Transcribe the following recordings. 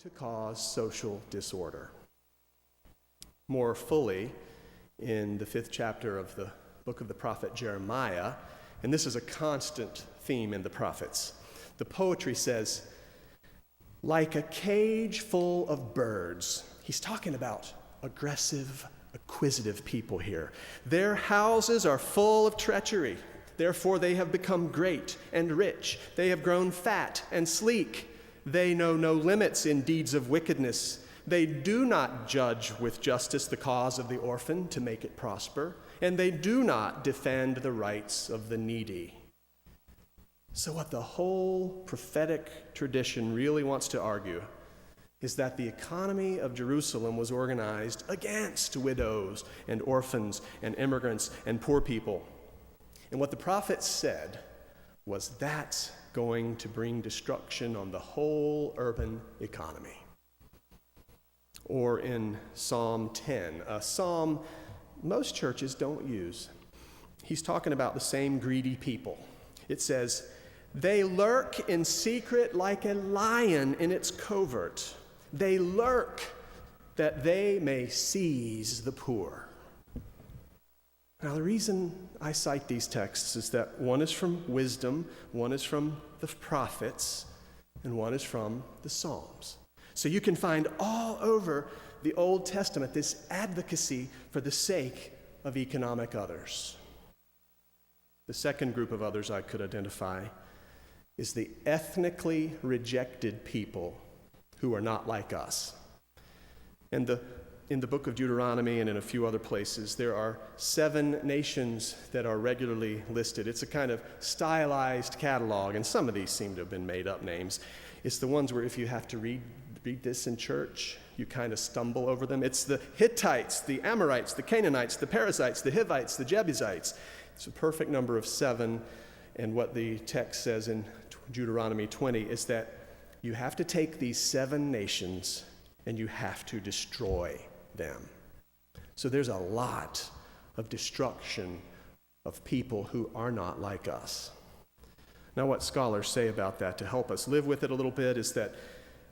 to cause social disorder. More fully, in the 5th chapter of the book of the prophet Jeremiah, and this is a constant theme in the prophets, the poetry says, like a cage full of birds. He's talking about aggressive, acquisitive people here. Their houses are full of treachery. Therefore they have become great and rich. They have grown fat and sleek. They know no limits in deeds of wickedness. They do not judge with justice the cause of the orphan to make it prosper, and they do not defend the rights of the needy. So what the whole prophetic tradition really wants to argue is that the economy of Jerusalem was organized against widows and orphans and immigrants and poor people. And what the prophets said was that's going to bring destruction on the whole urban economy. Or in Psalm 10, a psalm most churches don't use. He's talking about the same greedy people. It says, they lurk in secret like a lion in its covert. They lurk that they may seize the poor. Now, the reason I cite these texts is that one is from wisdom, one is from the prophets, and one is from the Psalms. So you can find all over the Old Testament this advocacy for the sake of economic others. The second group of others I could identify is the ethnically rejected people who are not like us. And in the book of Deuteronomy and in a few other places, there are 7 nations that are regularly listed. It's a kind of stylized catalog, and some of these seem to have been made-up names. It's the ones where if you have to read this in church, you kind of stumble over them. It's the Hittites, the Amorites, the Canaanites, the Perizzites, the Hivites, the Jebusites. It's a perfect number of 7, and what the text says in Deuteronomy 20 is that you have to take these 7 nations and you have to destroy them. So there's a lot of destruction of people who are not like us. Now, what scholars say about that to help us live with it a little bit is that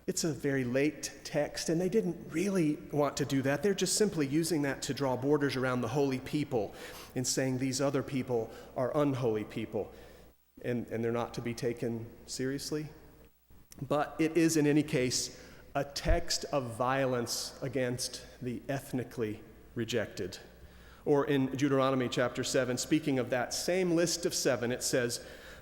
it's a very late text, and they didn't really want to do that. They're just simply using that to draw borders around the holy people and saying these other people are unholy people, and they're not to be taken seriously. But it is, in any case, a text of violence against the ethnically rejected. Or in Deuteronomy chapter 7, speaking of that same list of 7, it says,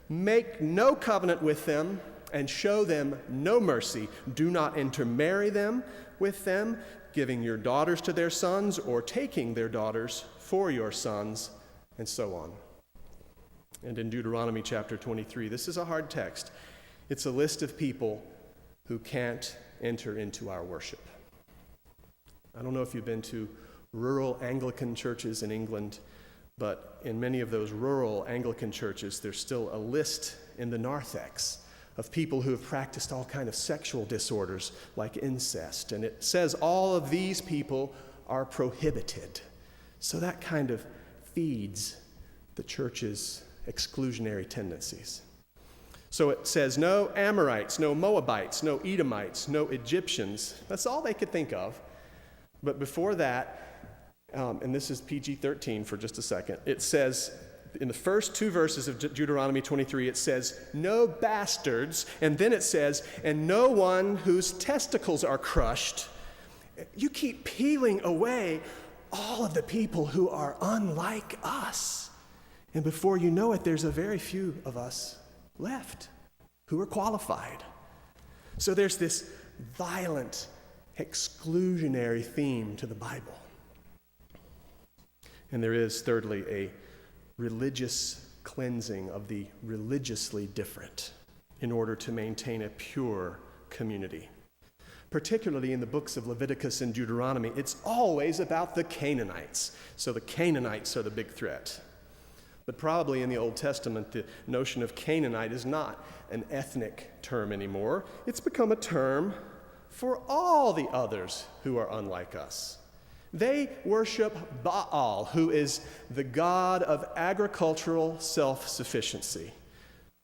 make no covenant with them and show them no mercy. Do not intermarry them with them, giving your daughters to their sons or taking their daughters for your sons, and so on. And in Deuteronomy chapter 23, this is a hard text. It's a list of people who can't enter into our worship. I don't know if you've been to rural Anglican churches in England, but in many of those rural Anglican churches, there's still a list in the narthex of people who have practiced all kind of sexual disorders like incest. And it says all of these people are prohibited. So that kind of feeds the church's exclusionary tendencies. So it says no Amorites, no Moabites, no Edomites, no Egyptians. That's all they could think of. But before that, and this is PG-13 for just a second, it says in the first 2 verses of Deuteronomy 23, it says, no bastards, and then it says, and no one whose testicles are crushed. You keep peeling away all of the people who are unlike us. And before you know it, there's a very few of us left who are qualified. So there's this violent, exclusionary theme to the Bible. And there is, thirdly, a religious cleansing of the religiously different in order to maintain a pure community. Particularly in the books of Leviticus and Deuteronomy, it's always about the Canaanites. So the Canaanites are the big threat. But probably in the Old Testament, the notion of Canaanite is not an ethnic term anymore. It's become a term for all the others who are unlike us. They worship Baal, who is the god of agricultural self-sufficiency.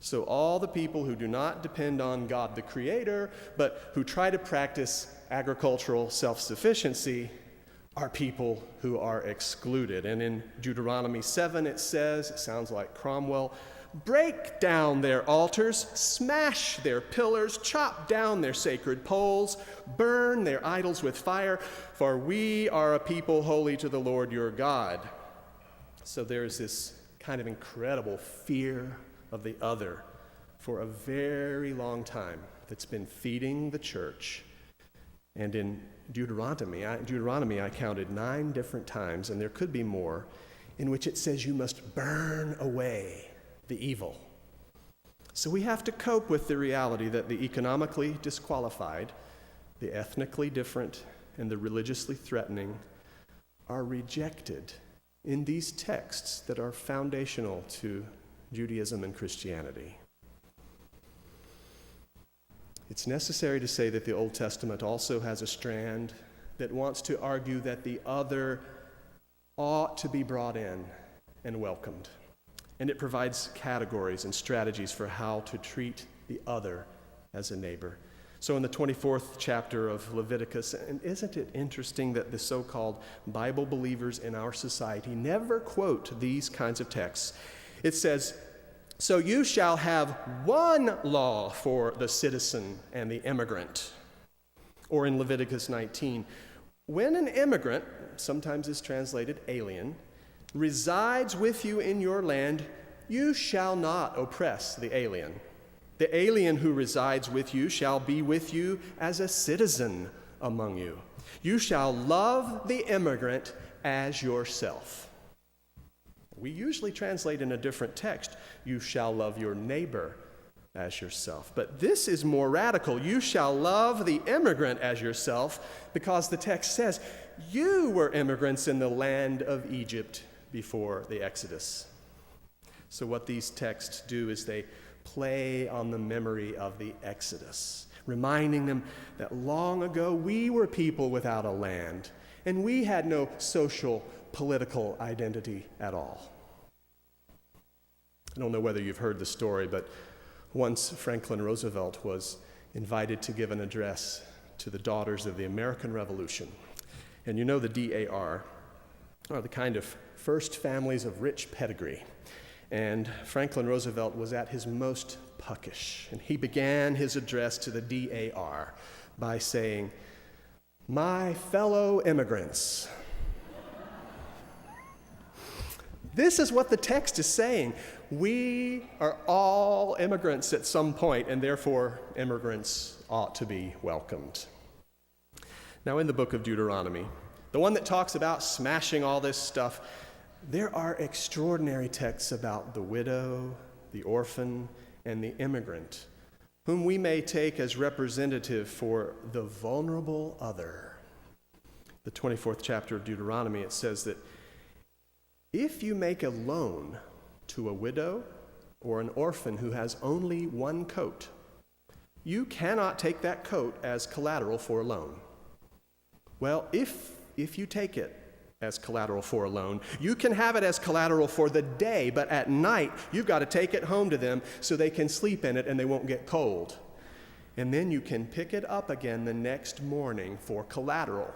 So all the people who do not depend on God the Creator, but who try to practice agricultural self-sufficiency, are people who are excluded. And in Deuteronomy 7 it says, it sounds like Cromwell, break down their altars, smash their pillars, chop down their sacred poles, burn their idols with fire, for we are a people holy to the Lord your God. So there's this kind of incredible fear of the other for a very long time that's been feeding the church. And in Deuteronomy, I counted 9 different times, and there could be more, in which it says you must burn away the evil. So we have to cope with the reality that the economically disqualified, the ethnically different, and the religiously threatening are rejected in these texts that are foundational to Judaism and Christianity. It's necessary to say that the Old Testament also has a strand that wants to argue that the other ought to be brought in and welcomed. And it provides categories and strategies for how to treat the other as a neighbor. So in the 24th chapter of Leviticus, and isn't it interesting that the so-called Bible believers in our society never quote these kinds of texts? It says, so you shall have one law for the citizen and the immigrant. Or in Leviticus 19, when an immigrant, sometimes is translated alien, resides with you in your land, you shall not oppress the alien. The alien who resides with you shall be with you as a citizen among you. You shall love the immigrant as yourself. We usually translate in a different text, you shall love your neighbor as yourself. But this is more radical. You shall love the immigrant as yourself, because the text says, you were immigrants in the land of Egypt before the Exodus. So what these texts do is they play on the memory of the Exodus, reminding them that long ago we were people without a land, and we had no social, political identity at all. I don't know whether you've heard the story, but once Franklin Roosevelt was invited to give an address to the daughters of the American Revolution. And you know the DAR are the kind of first families of rich pedigree. And Franklin Roosevelt was at his most puckish, and he began his address to the DAR by saying, "My fellow immigrants." This is what the text is saying. We are all immigrants at some point, and therefore immigrants ought to be welcomed. Now, in the book of Deuteronomy, the one that talks about smashing all this stuff, there are extraordinary texts about the widow, the orphan, and the immigrant, whom we may take as representative for the vulnerable other. The 24th chapter of Deuteronomy, it says that if you make a loan to a widow or an orphan who has only one coat, you cannot take that coat as collateral for a loan. Well, if you take it as collateral for a loan, you can have it as collateral for the day, but at night you've got to take it home to them so they can sleep in it and they won't get cold. And then you can pick it up again the next morning for collateral.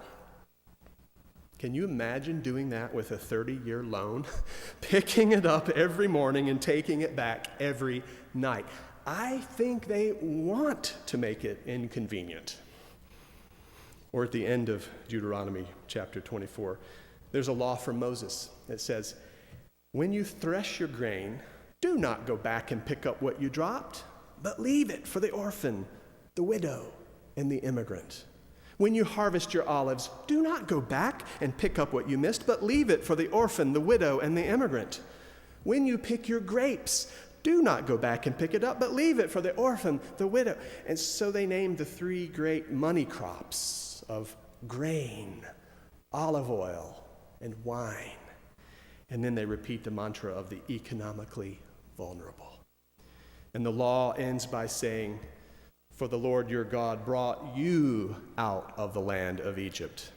Can you imagine doing that with a 30-year loan? Picking it up every morning and taking it back every night. I think they want to make it inconvenient. Or at the end of Deuteronomy chapter 24, there's a law from Moses that says, when you thresh your grain, do not go back and pick up what you dropped, but leave it for the orphan, the widow, and the immigrant. When you harvest your olives, do not go back and pick up what you missed, but leave it for the orphan, the widow, and the immigrant. When you pick your grapes, do not go back and pick it up, but leave it for the orphan, the widow. And so they named the 3 great money crops of grain, olive oil, and wine. And then they repeat the mantra of the economically vulnerable. And the law ends by saying, for the Lord your God brought you out of the land of Egypt.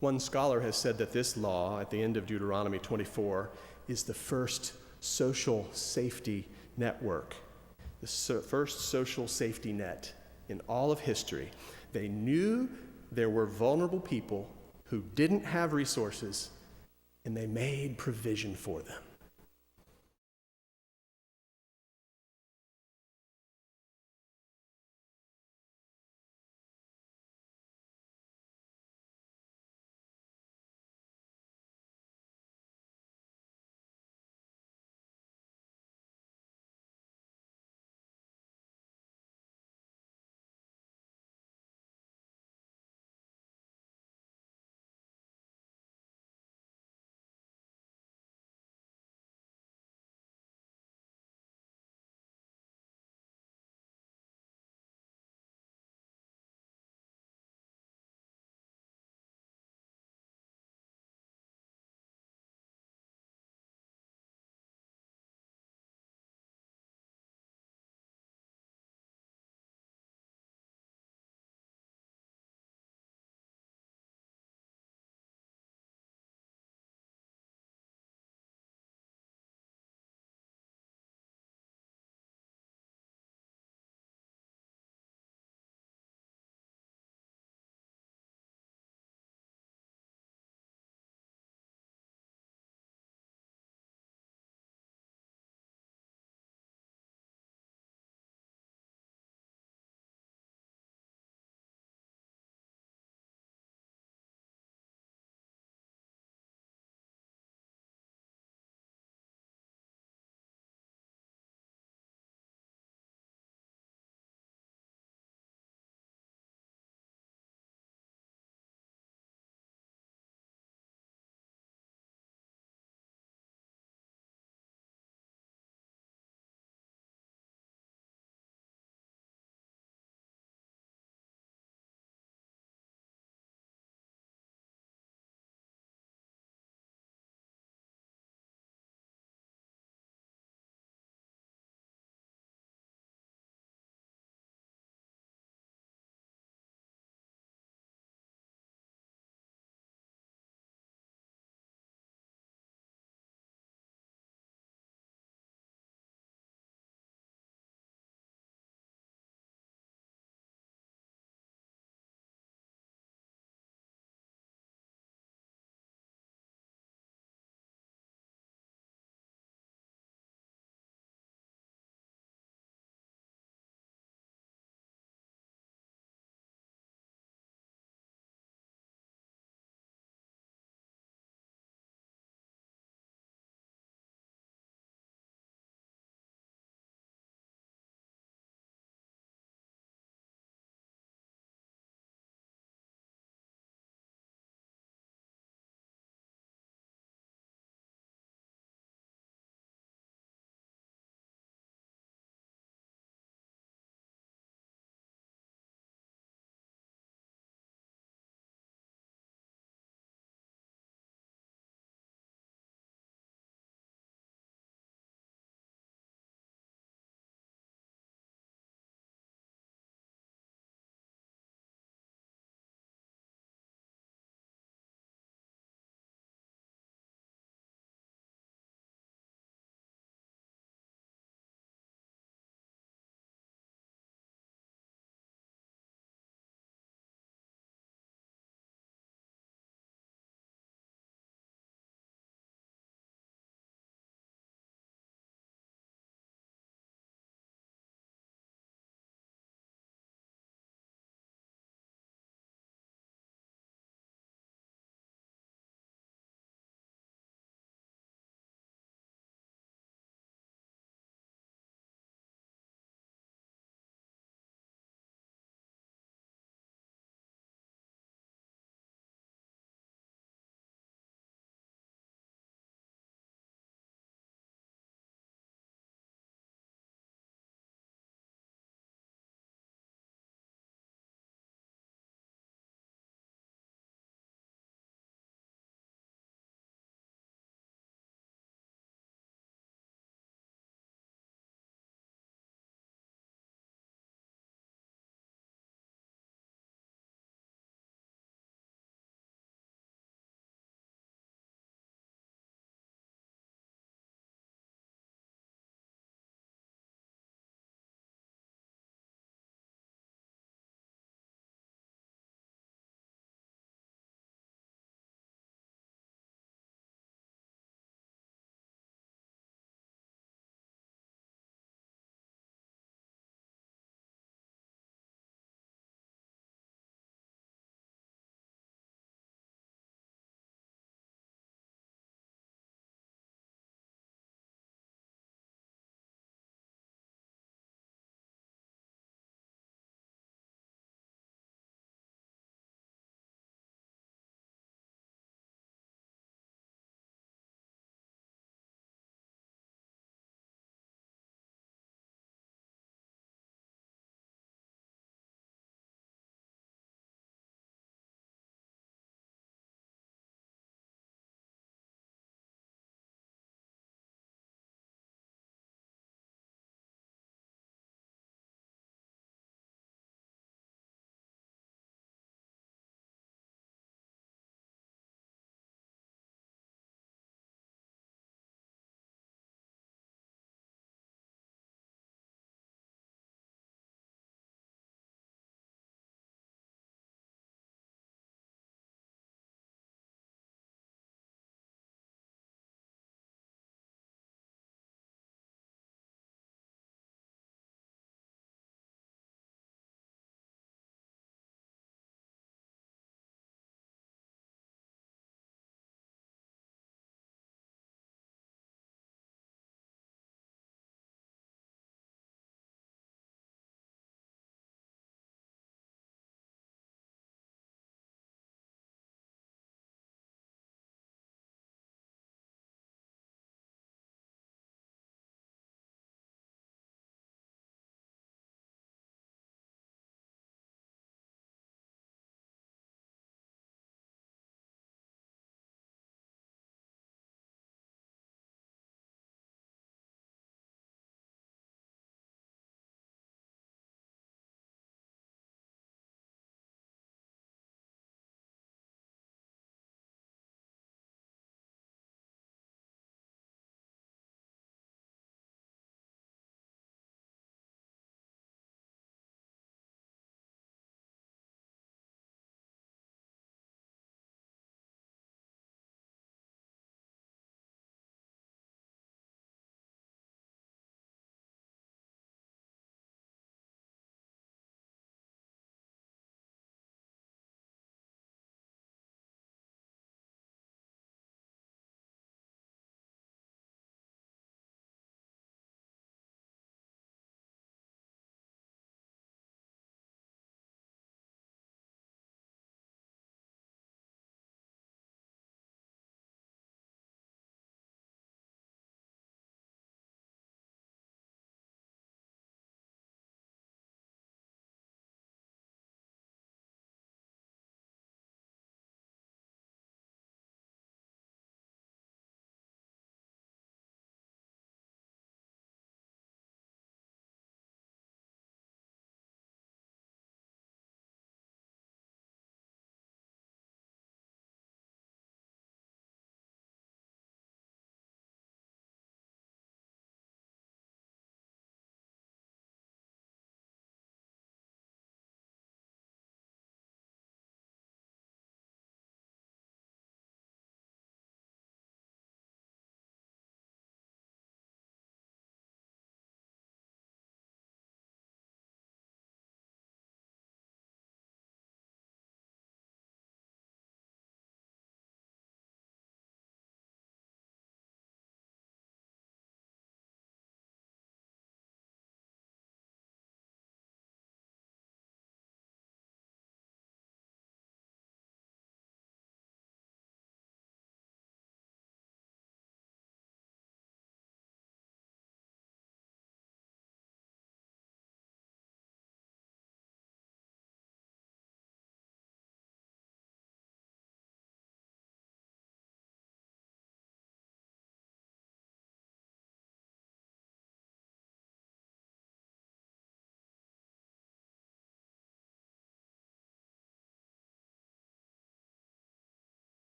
One scholar has said that this law at the end of Deuteronomy 24 is the first social safety network, the first social safety net in all of history. They knew there were vulnerable people who didn't have resources, and they made provision for them.